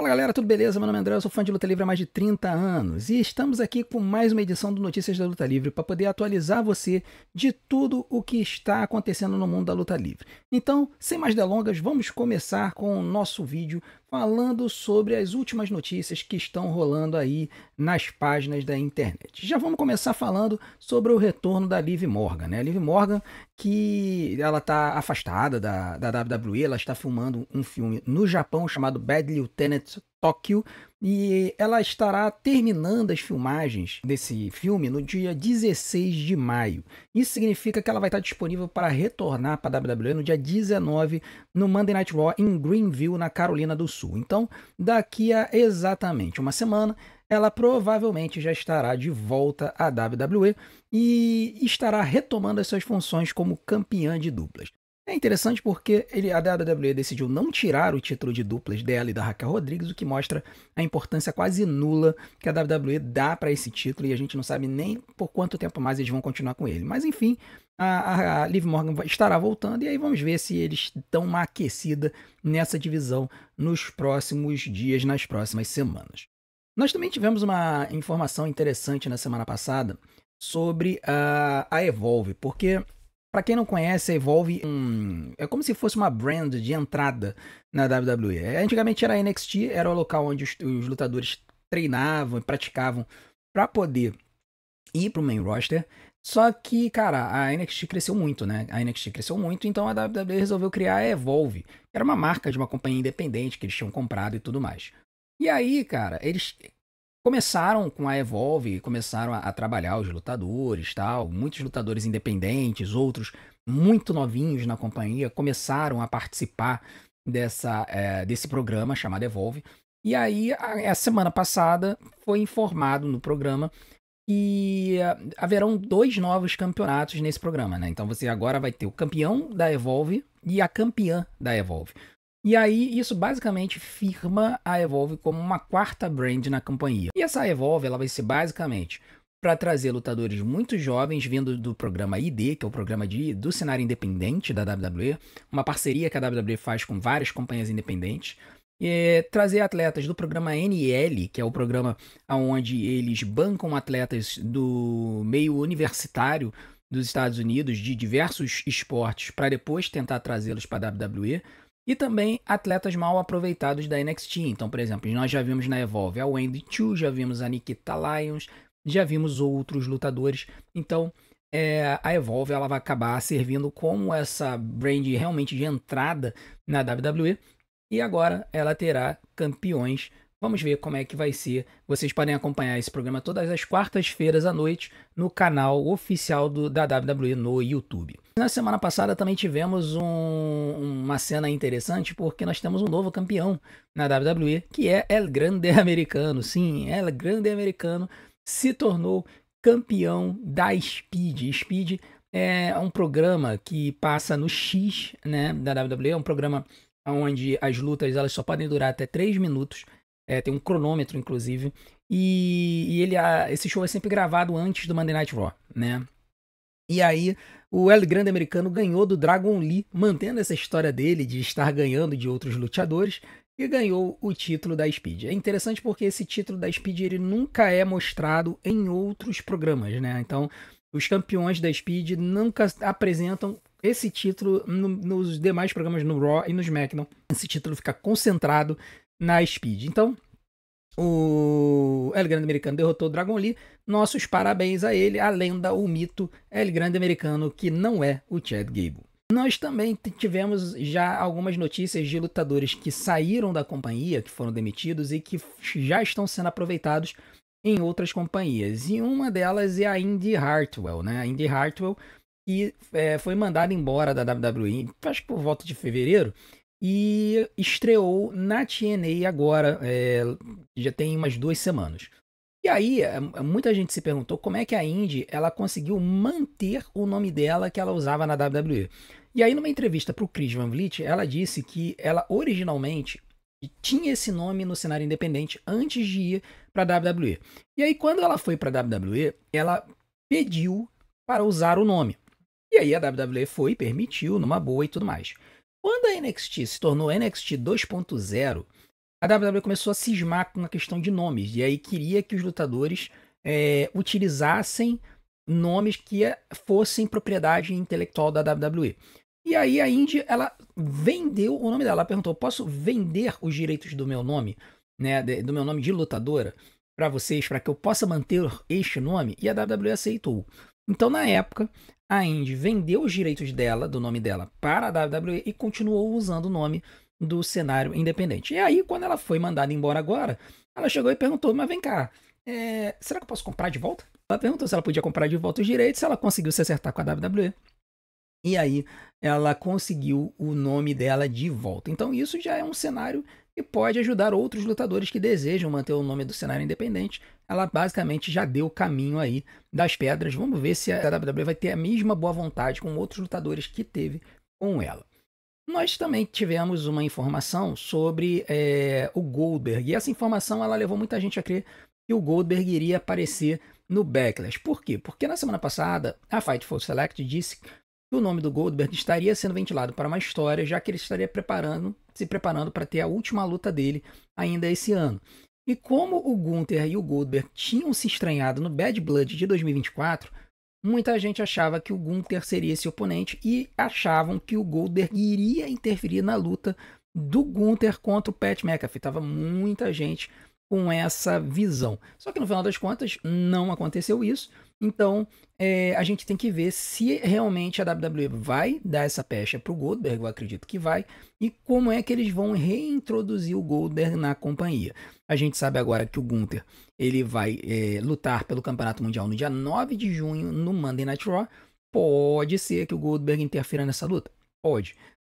Fala galera, tudo beleza? Meu nome é André, eu sou fã de luta livre há mais de 30 anos e estamos aqui com mais uma edição do Notícias da Luta Livre para poder atualizar você de tudo o que está acontecendo no mundo da luta livre. Então, sem mais delongas, vamos começar com o nosso vídeo falando sobre as últimas notícias que estão rolando aí nas páginas da internet. Já vamos começar falando sobre o retorno da Liv Morgan, né? A Liv Morgan, que ela está afastada da WWE, ela está filmando um filme no Japão chamado Bad Lieutenant Tokyo, e ela estará terminando as filmagens desse filme no dia 16 de maio. Isso significa que ela vai estar disponível para retornar para a WWE no dia 19 no Monday Night Raw em Greenville, na Carolina do Sul. Então, daqui a exatamente uma semana, ela provavelmente já estará de volta à WWE e estará retomando as suas funções como campeã de duplas. É interessante porque a WWE decidiu não tirar o título de duplas dela e da Raquel Rodrigues, o que mostra a importância quase nula que a WWE dá para esse título e a gente não sabe nem por quanto tempo mais eles vão continuar com ele. Mas enfim, a Liv Morgan estará voltando e aí vamos ver se eles dão uma aquecida nessa divisão nos próximos dias, nas próximas semanas. Nós também tivemos uma informação interessante na semana passada sobre a Evolve, porque para quem não conhece, a Evolve é como se fosse uma brand de entrada na WWE. Antigamente era a NXT, era o local onde os lutadores treinavam e praticavam para poder ir para o main roster. Só que, cara, a NXT cresceu muito, né? A NXT cresceu muito, então a WWE resolveu criar a Evolve, que era uma marca de uma companhia independente que eles tinham comprado e tudo mais. E aí, cara, eles começaram com a Evolve, começaram a trabalhar os lutadores, tal. Muitos lutadores independentes, outros muito novinhos na companhia, começaram a participar desse programa chamado Evolve. E aí, a semana passada, foi informado no programa que haverão 2 novos campeonatos nesse programa, né? Então você agora vai ter o campeão da Evolve e a campeã da Evolve. E aí, isso basicamente firma a Evolve como uma quarta brand na companhia. E essa Evolve, ela vai ser basicamente para trazer lutadores muito jovens vindo do programa ID, que é o programa do cenário independente da WWE, uma parceria que a WWE faz com várias companhias independentes, e trazer atletas do programa NL, que é o programa onde eles bancam atletas do meio universitário dos Estados Unidos, de diversos esportes, para depois tentar trazê-los para a WWE. E também atletas mal aproveitados da NXT. Então, por exemplo, nós já vimos na Evolve a Wendy Chu, já vimos a Nikita Lyons, já vimos outros lutadores. Então, a Evolve ela vai acabar servindo como essa brand realmente de entrada na WWE. E agora ela terá campeões. Vamos ver como é que vai ser. Vocês podem acompanhar esse programa todas as quartas-feiras à noite no canal oficial da WWE no YouTube. Na semana passada também tivemos uma cena interessante porque nós temos um novo campeão na WWE, que é El Grande Americano. Sim, El Grande Americano se tornou campeão da Speed. Speed é um programa que passa no X, né, da WWE. É um programa onde as lutas elas só podem durar até 3 minutos. Tem um cronômetro, inclusive. E esse show é sempre gravado antes do Monday Night Raw, né? E aí, o El Grande Americano ganhou do Dragon Lee, mantendo essa história dele de estar ganhando de outros lutadores, e ganhou o título da Speed. É interessante porque esse título da Speed ele nunca é mostrado em outros programas, né? Então, os campeões da Speed nunca apresentam esse título nos demais programas, no Raw e no SmackDown. Esse título fica concentrado na Speed. Então, o El Grande Americano derrotou o Dragon Lee. Nossos parabéns a ele, a lenda, o mito El Grande Americano, que não é o Chad Gable. Nós também tivemos já algumas notícias de lutadores que saíram da companhia, que foram demitidos e que já estão sendo aproveitados em outras companhias. E uma delas é a Indi Hartwell, né? A Indi Hartwell, que foi mandada embora da WWE, acho que por volta de fevereiro, e estreou na TNA agora, já tem umas 2 semanas. E aí, muita gente se perguntou como é que a Indi ela conseguiu manter o nome dela que ela usava na WWE. E aí, numa entrevista para o Chris Van Vliet, ela disse que ela originalmente tinha esse nome no cenário independente antes de ir para a WWE. E aí, quando ela foi para a WWE, ela pediu para usar o nome. E aí a WWE foi, permitiu, numa boa e tudo mais. Quando a NXT se tornou NXT 2.0, a WWE começou a cismar com a questão de nomes, e aí queria que os lutadores utilizassem nomes que fossem propriedade intelectual da WWE. E aí a Indy, ela vendeu o nome dela. Ela perguntou, posso vender os direitos do meu nome, né, do meu nome de lutadora, para vocês, para que eu possa manter este nome? E a WWE aceitou. Então, na época, a Indy vendeu os direitos dela, do nome dela, para a WWE e continuou usando o nome do cenário independente. E aí, quando ela foi mandada embora agora, ela chegou e perguntou, mas vem cá, será que eu posso comprar de volta? Ela perguntou se ela podia comprar de volta os direitos, se ela conseguiu se acertar com a WWE. E aí ela conseguiu o nome dela de volta. Então isso já é um cenário que pode ajudar outros lutadores que desejam manter o nome do cenário independente. Ela basicamente já deu o caminho aí das pedras. Vamos ver se a WWE vai ter a mesma boa vontade com outros lutadores que teve com ela. Nós também tivemos uma informação sobre o Goldberg. E essa informação ela levou muita gente a crer que o Goldberg iria aparecer no Backlash. Por quê? Porque na semana passada a Fightful Select disse que o nome do Goldberg estaria sendo ventilado para uma história, já que ele estaria se preparando para ter a última luta dele ainda esse ano. E como o Gunther e o Goldberg tinham se estranhado no Bad Blood de 2024, muita gente achava que o Gunther seria esse oponente e achavam que o Goldberg iria interferir na luta do Gunther contra o Pat McAfee. Tava muita gente com essa visão. Só que no final das contas não aconteceu isso. Então a gente tem que ver se realmente a WWE vai dar essa pecha para o Goldberg, eu acredito que vai, e como é que eles vão reintroduzir o Goldberg na companhia. A gente sabe agora que o Gunther ele vai lutar pelo Campeonato Mundial no dia 9 de junho no Monday Night Raw. Pode ser que o Goldberg interfira nessa luta? Pode.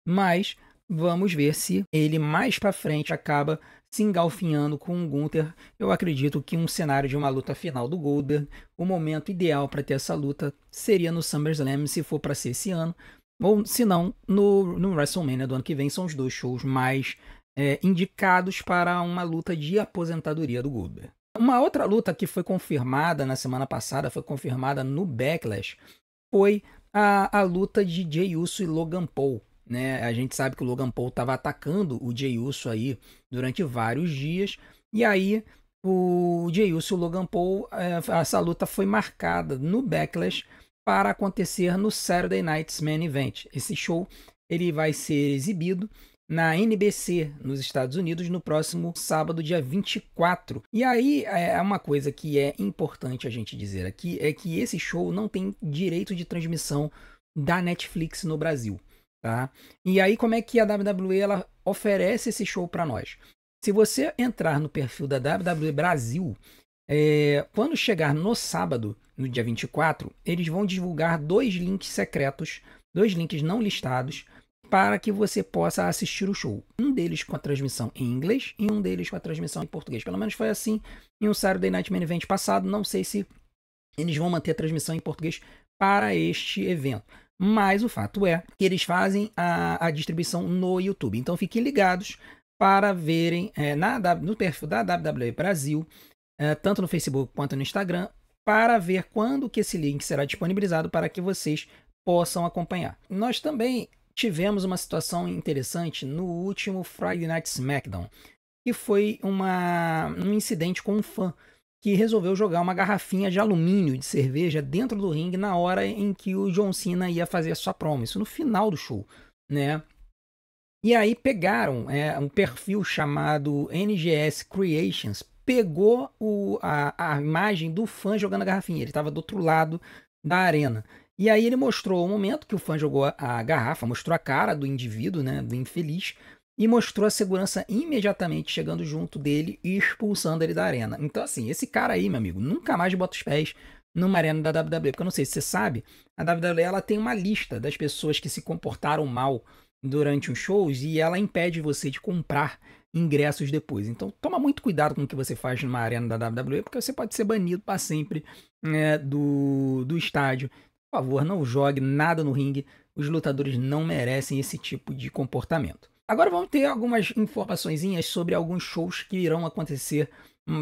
Mas vamos ver se ele mais para frente acaba se engalfinhando com o Gunther. Eu acredito que um cenário de uma luta final do Goldberg, o momento ideal para ter essa luta seria no SummerSlam, se for para ser esse ano, ou se não, no WrestleMania do ano que vem. São os dois shows mais indicados para uma luta de aposentadoria do Goldberg. Uma outra luta que foi confirmada na semana passada, foi confirmada no Backlash, foi a luta de Jey Uso e Logan Paul. Né? A gente sabe que o Logan Paul estava atacando o Jey Uso aí durante vários dias, e aí o Jey Uso e o Logan Paul, essa luta foi marcada no Backlash para acontecer no Saturday Night's Main Event. Esse show ele vai ser exibido na NBC nos Estados Unidos no próximo sábado, dia 24. E aí uma coisa que é importante a gente dizer aqui é que esse show não tem direito de transmissão da Netflix no Brasil. Tá? E aí como é que a WWE ela oferece esse show para nós? Se você entrar no perfil da WWE Brasil, quando chegar no sábado, no dia 24, eles vão divulgar 2 links secretos, 2 links não listados, para que você possa assistir o show. Um deles com a transmissão em inglês e um deles com a transmissão em português. Pelo menos foi assim em um Saturday Night Main Event passado. Não sei se eles vão manter a transmissão em português para este evento. Mas o fato é que eles fazem a distribuição no YouTube. Então fiquem ligados para verem no perfil da WWE Brasil, tanto no Facebook quanto no Instagram, para ver quando que esse link será disponibilizado para que vocês possam acompanhar. Nós também tivemos uma situação interessante no último Friday Night SmackDown, que foi um incidente com um fã que resolveu jogar uma garrafinha de alumínio de cerveja dentro do ringue na hora em que o John Cena ia fazer a sua promo, isso no final do show, né? E aí pegaram um perfil chamado NGS Creations, pegou a imagem do fã jogando a garrafinha, ele estava do outro lado da arena. E aí ele mostrou o momento que o fã jogou a garrafa, mostrou a cara do indivíduo, né, do infeliz, e mostrou a segurança imediatamente chegando junto dele e expulsando ele da arena. Então, assim, esse cara aí, meu amigo, nunca mais bota os pés numa arena da WWE. Porque eu não sei se você sabe, a WWE ela tem uma lista das pessoas que se comportaram mal durante os shows e ela impede você de comprar ingressos depois. Então, toma muito cuidado com o que você faz numa arena da WWE, porque você pode ser banido para sempre do estádio. Por favor, não jogue nada no ringue. Os lutadores não merecem esse tipo de comportamento. Agora vamos ter algumas informaçõezinhas sobre alguns shows que irão acontecer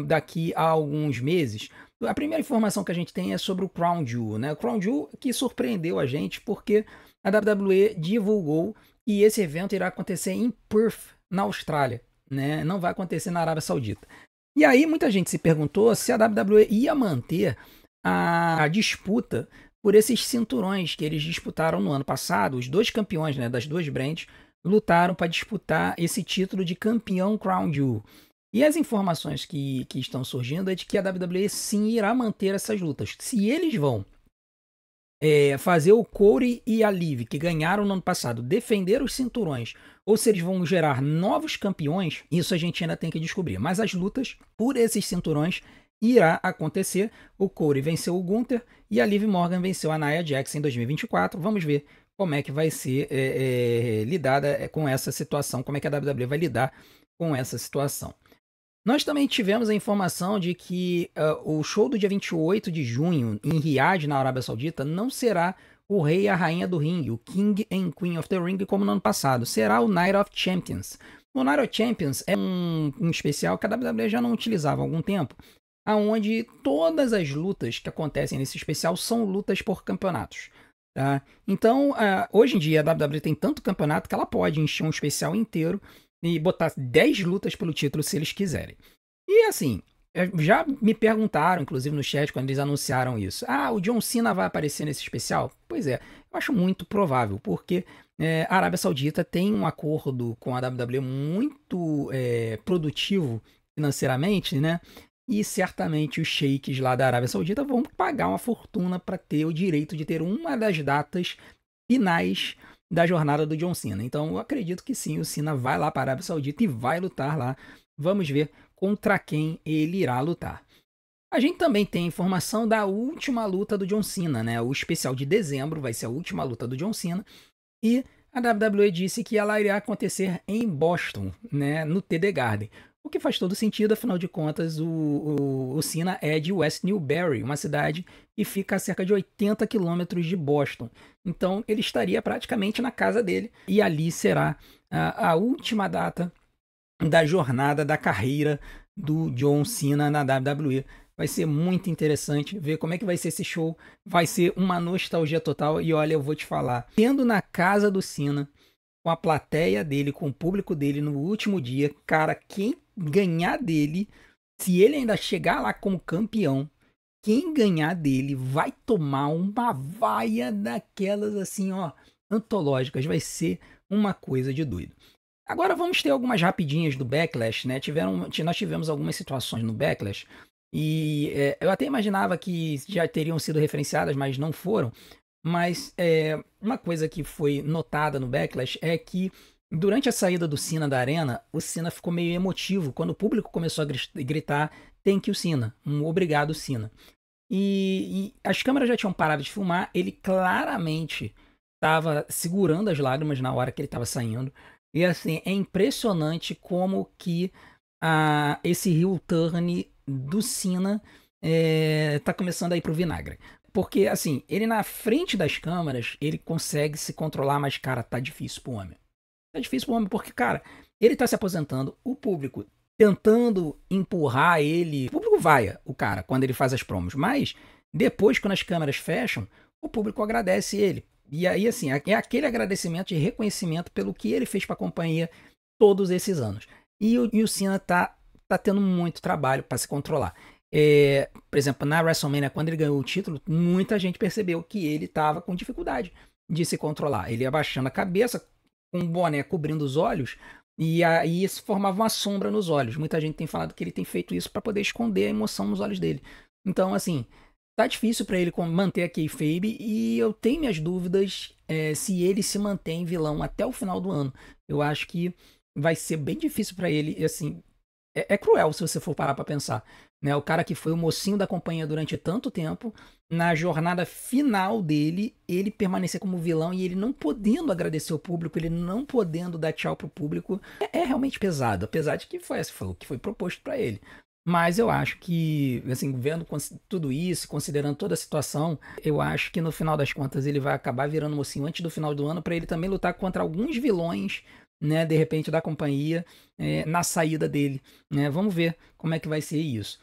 daqui a alguns meses. A primeira informação que a gente tem é sobre o Crown Jewel, né? O Crown Jewel que surpreendeu a gente porque a WWE divulgou que esse evento irá acontecer em Perth, na Austrália, né? Não vai acontecer na Arábia Saudita. E aí muita gente se perguntou se a WWE ia manter a disputa por esses cinturões que eles disputaram no ano passado. Os dois campeões, né, das duas brands lutaram para disputar esse título de campeão Crown Jewel. E as informações que estão surgindo é de que a WWE sim irá manter essas lutas. Se eles vão fazer o Cody e a Liv, que ganharam no ano passado, defender os cinturões, ou se eles vão gerar novos campeões, isso a gente ainda tem que descobrir. Mas as lutas por esses cinturões irá acontecer. O Cody venceu o Gunther e a Liv Morgan venceu a Nia Jax em 2024. Vamos ver como é que vai ser lidada com essa situação, como é que a WWE vai lidar com essa situação. Nós também tivemos a informação de que o show do dia 28 de junho, em Riyadh, na Arábia Saudita, não será o rei e a rainha do ringue, o King and Queen of the Ring, como no ano passado. Será o Night of Champions. O Night of Champions é um especial que a WWE já não utilizava há algum tempo, onde todas as lutas que acontecem nesse especial são lutas por campeonatos. Tá? Então, hoje em dia, a WWE tem tanto campeonato que ela pode encher um especial inteiro e botar 10 lutas pelo título se eles quiserem. E assim, já me perguntaram, inclusive no chat, quando eles anunciaram isso. O John Cena vai aparecer nesse especial? Pois é, eu acho muito provável, porque a Arábia Saudita tem um acordo com a WWE muito produtivo financeiramente, né? E certamente os sheiks lá da Arábia Saudita vão pagar uma fortuna para ter o direito de ter uma das datas finais da jornada do John Cena. Então eu acredito que sim, o Cena vai lá para a Arábia Saudita e vai lutar lá. Vamos ver contra quem ele irá lutar. A gente também tem informação da última luta do John Cena, né? O especial de dezembro vai ser a última luta do John Cena. E a WWE disse que ela irá acontecer em Boston, né? No TD Garden. O que faz todo sentido, afinal de contas, o Cena é de West Newbury, uma cidade que fica a cerca de 80 quilômetros de Boston. Então, ele estaria praticamente na casa dele e ali será a última data da jornada, da carreira do John Cena na WWE. Vai ser muito interessante ver como é que vai ser esse show. Vai ser uma nostalgia total e olha, eu vou te falar, tendo na casa do Cena, com a plateia dele, com o público dele no último dia, cara, quem ganhar dele, se ele ainda chegar lá como campeão, quem ganhar dele vai tomar uma vaia daquelas assim, ó, antológicas. Vai ser uma coisa de doido. Agora vamos ter algumas rapidinhas do Backlash, né? Nós tivemos algumas situações no Backlash e eu até imaginava que já teriam sido referenciadas, mas não foram. Mas uma coisa que foi notada no Backlash é que durante a saída do Cena da arena, o Cena ficou meio emotivo quando o público começou a gritar "Thank you, Cena", obrigado, Cena. E as câmeras já tinham parado de filmar, ele claramente estava segurando as lágrimas na hora que ele estava saindo. E assim, é impressionante como que esse heel turn do Cena tá começando a ir pro vinagre. Porque, assim, ele na frente das câmeras, ele consegue se controlar, mas, cara, tá difícil pro homem. Tá difícil pro homem porque, cara, ele tá se aposentando, o público tentando empurrar ele. O público vaia o cara quando ele faz as promos, mas depois, quando as câmeras fecham, o público agradece ele. E aí, assim, é aquele agradecimento e reconhecimento pelo que ele fez pra companhia todos esses anos. E o Cena tá tendo muito trabalho para se controlar. Por exemplo, na WrestleMania, quando ele ganhou o título, muita gente percebeu que ele estava com dificuldade de se controlar. Ele abaixando a cabeça, com um boné cobrindo os olhos, e aí isso formava uma sombra nos olhos. Muita gente tem falado que ele tem feito isso para poder esconder a emoção nos olhos dele. Então, assim, tá difícil para ele manter a kayfabe e eu tenho minhas dúvidas se ele se mantém vilão até o final do ano. Eu acho que vai ser bem difícil para ele, e assim, é cruel se você for parar para pensar, né? O cara que foi o mocinho da companhia durante tanto tempo, na jornada final dele, ele permanecer como vilão e ele não podendo agradecer o público, ele não podendo dar tchau pro público, é realmente pesado, apesar de que foi o que foi proposto para ele. Mas eu acho que, assim, vendo tudo isso, considerando toda a situação, eu acho que no final das contas ele vai acabar virando mocinho antes do final do ano para ele também lutar contra alguns vilões, né, de repente da companhia, na saída dele, né? Vamos ver como é que vai ser isso.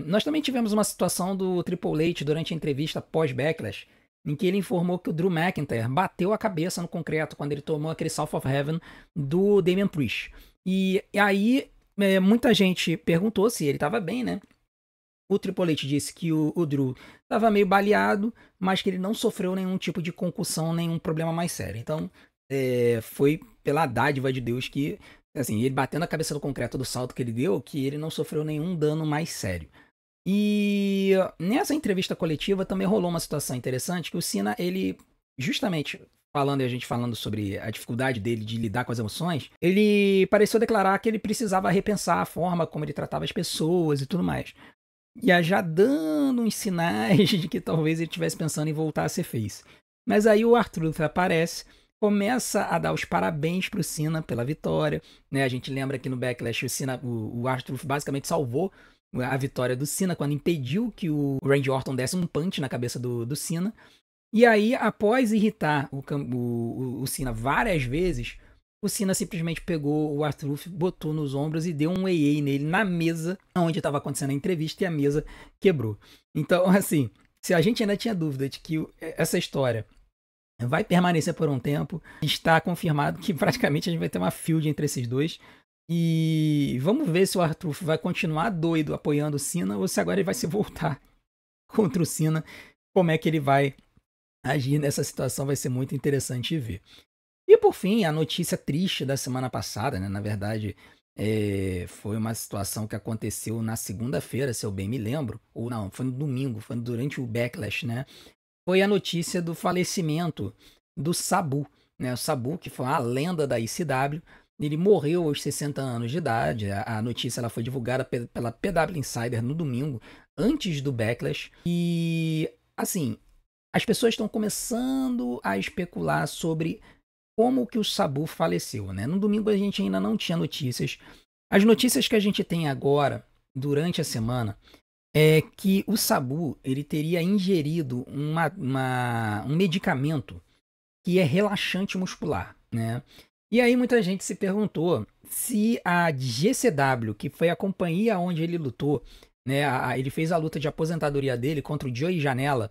Nós também tivemos uma situação do Triple H durante a entrevista pós-Backlash, em que ele informou que o Drew McIntyre bateu a cabeça no concreto quando ele tomou aquele South of Heaven do Damian Priest. E aí, muita gente perguntou se ele estava bem, né? O Triple H disse que o Drew estava meio baleado, mas que ele não sofreu nenhum tipo de concussão, nenhum problema mais sério. Então, foi pela dádiva de Deus que, assim, ele batendo a cabeça no concreto do salto que ele deu, que ele não sofreu nenhum dano mais sério. E nessa entrevista coletiva também rolou uma situação interessante, que o Cena, ele, justamente falando e a gente falando sobre a dificuldade dele de lidar com as emoções, ele pareceu declarar que ele precisava repensar a forma como ele tratava as pessoas e tudo mais. E já dando uns sinais de que talvez ele estivesse pensando em voltar a ser face. Mas aí o R-Truth aparece, começa a dar os parabéns pro Cena pela vitória, né? A gente lembra que no Backlash o R-Truth basicamente salvou a vitória do Cena quando impediu que o Randy Orton desse um punch na cabeça do Cena. E aí, após irritar o Cena várias vezes, o Cena simplesmente pegou o R-Truth, botou nos ombros e deu um AA nele na mesa onde estava acontecendo a entrevista, e a mesa quebrou. Então, assim, se a gente ainda tinha dúvida de que essa história vai permanecer por um tempo, está confirmado que praticamente a gente vai ter uma feud entre esses dois. E vamos ver se o R-Truth vai continuar doido apoiando o Cena ou se agora ele vai se voltar contra o Cena. Como é que ele vai agir nessa situação vai ser muito interessante ver. E por fim, a notícia triste da semana passada, né? Na verdade, foi uma situação que aconteceu na segunda-feira, se eu bem me lembro. Ou não, foi no domingo, foi durante o Backlash, né? Foi a notícia do falecimento do Sabu, né? O Sabu, que foi uma lenda da ICW. Ele morreu aos 60 anos de idade. A notícia ela foi divulgada pela PW Insider no domingo, antes do Backlash. E, assim, as pessoas estão começando a especular sobre como que o Sabu faleceu, né? No domingo a gente ainda não tinha notícias. As notícias que a gente tem agora, durante a semana, é que o Sabu ele teria ingerido um medicamento que é relaxante muscular, né? E aí muita gente se perguntou se a GCW, que foi a companhia onde ele lutou, né? Ele fez a luta de aposentadoria dele contra o Joey Janela,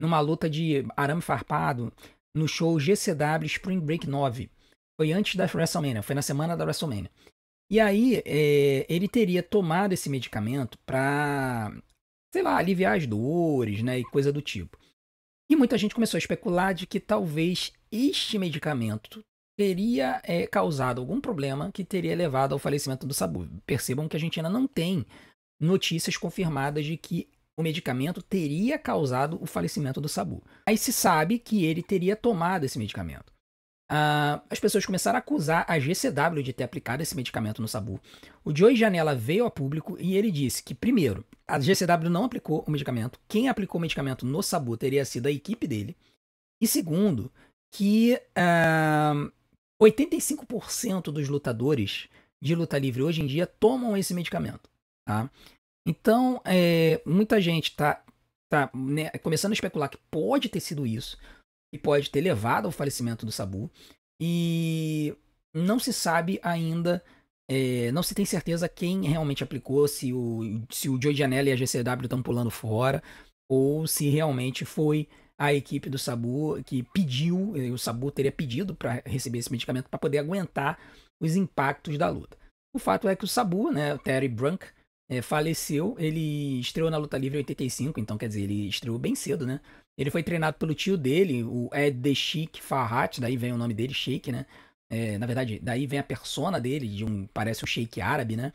numa luta de arame farpado, no show GCW Spring Break 9. Foi antes da WrestleMania, foi na semana da WrestleMania. E aí, ele teria tomado esse medicamento pra, sei lá, aliviar as dores, né, e coisa do tipo. E muita gente começou a especular de que talvez este medicamento teria causado algum problema que teria levado ao falecimento do Sabu. Percebam que a gente ainda não tem notícias confirmadas de que o medicamento teria causado o falecimento do Sabu. Aí se sabe que ele teria tomado esse medicamento. As pessoas começaram a acusar a GCW de ter aplicado esse medicamento no Sabu. O Joey Janela veio ao público e ele disse que, primeiro, a GCW não aplicou o medicamento. Quem aplicou o medicamento no Sabu teria sido a equipe dele. E segundo, que 85% dos lutadores de luta livre hoje em dia tomam esse medicamento. Tá? Então, muita gente está né, começando a especular que pode ter sido isso, e pode ter levado ao falecimento do Sabu, e não se sabe ainda, não se tem certeza quem realmente aplicou, se o Joey Janela e a GCW estão pulando fora, ou se realmente foi a equipe do Sabu que pediu, o Sabu teria pedido para receber esse medicamento para poder aguentar os impactos da luta. O fato é que o Sabu, né, o Terry Brunk, faleceu. Ele estreou na luta livre em 85, então quer dizer, ele estreou bem cedo, né? Ele foi treinado pelo tio dele, o Ed The Sheik Farhat, daí vem o nome dele, Sheik, né? Na verdade, daí vem a persona dele, parece o Sheik árabe, né?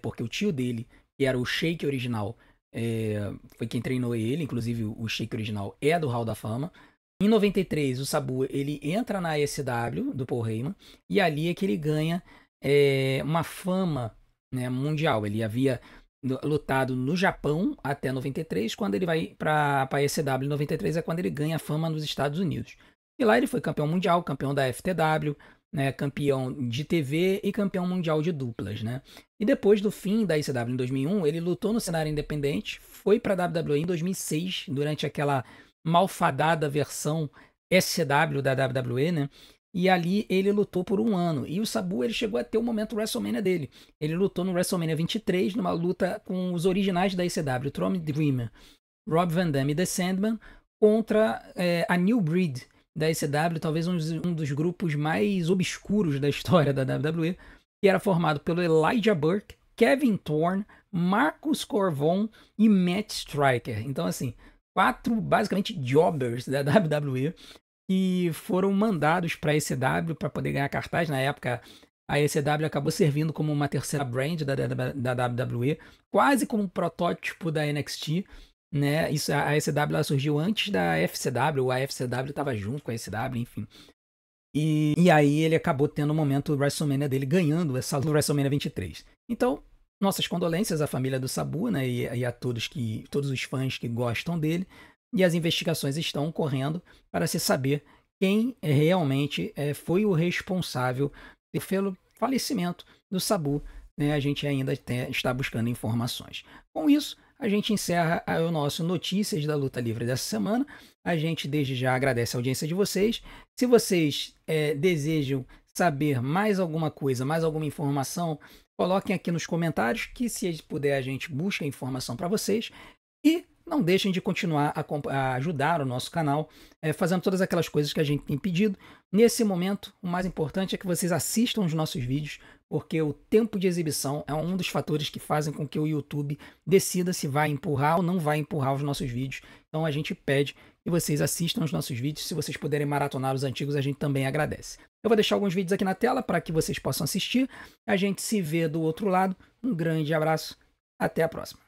Porque o tio dele, que era o Sheik original, foi quem treinou ele, inclusive o Sheik original é do Hall da Fama. Em 93, o Sabu, ele entra na AEW do Paul Heyman, e ali é que ele ganha uma fama, né, mundial. Ele havia lutado no Japão até 93, quando ele vai para a ECW em 93 é quando ele ganha fama nos Estados Unidos. E lá ele foi campeão mundial, campeão da FTW, né, campeão de TV e campeão mundial de duplas, né? E depois do fim da ECW em 2001, ele lutou no cenário independente, foi para a WWE em 2006, durante aquela malfadada versão SCW da WWE, né? E ali ele lutou por um ano. E o Sabu ele chegou a ter o momento WrestleMania dele. Ele lutou no WrestleMania 23, numa luta com os originais da ECW, Tommy Dreamer, Rob Van Dam e The Sandman, contra a New Breed da ECW, talvez um dos grupos mais obscuros da história da WWE, que era formado pelo Elijah Burke, Kevin Thorne, Marcus Corvon e Matt Striker. Então, assim, 4 basicamente jobbers da WWE que foram mandados para a ECW para poder ganhar cartaz. Na época, a ECW acabou servindo como uma terceira brand da WWE, quase como um protótipo da NXT. Né? Isso, a ECW ela surgiu antes da FCW, a FCW estava junto com a ECW, enfim. E aí ele acabou tendo o momento do WrestleMania dele ganhando essa no WrestleMania 23. Então, nossas condolências à família do Sabu, né, e a todos os fãs que gostam dele. E as investigações estão correndo para se saber quem realmente foi o responsável pelo falecimento do Sabu. Né? A gente ainda está buscando informações. Com isso, a gente encerra o nosso Notícias da Luta Livre dessa semana. A gente desde já agradece a audiência de vocês. Se vocês desejam saber mais alguma coisa, mais alguma informação, coloquem aqui nos comentários que, se puder, a gente busca informação para vocês. E não deixem de continuar a ajudar o nosso canal, fazendo todas aquelas coisas que a gente tem pedido. Nesse momento, o mais importante é que vocês assistam os nossos vídeos, porque o tempo de exibição é um dos fatores que fazem com que o YouTube decida se vai empurrar ou não vai empurrar os nossos vídeos. Então a gente pede que vocês assistam os nossos vídeos. Se vocês puderem maratonar os antigos, a gente também agradece. Eu vou deixar alguns vídeos aqui na tela para que vocês possam assistir. A gente se vê do outro lado. Um grande abraço. Até a próxima.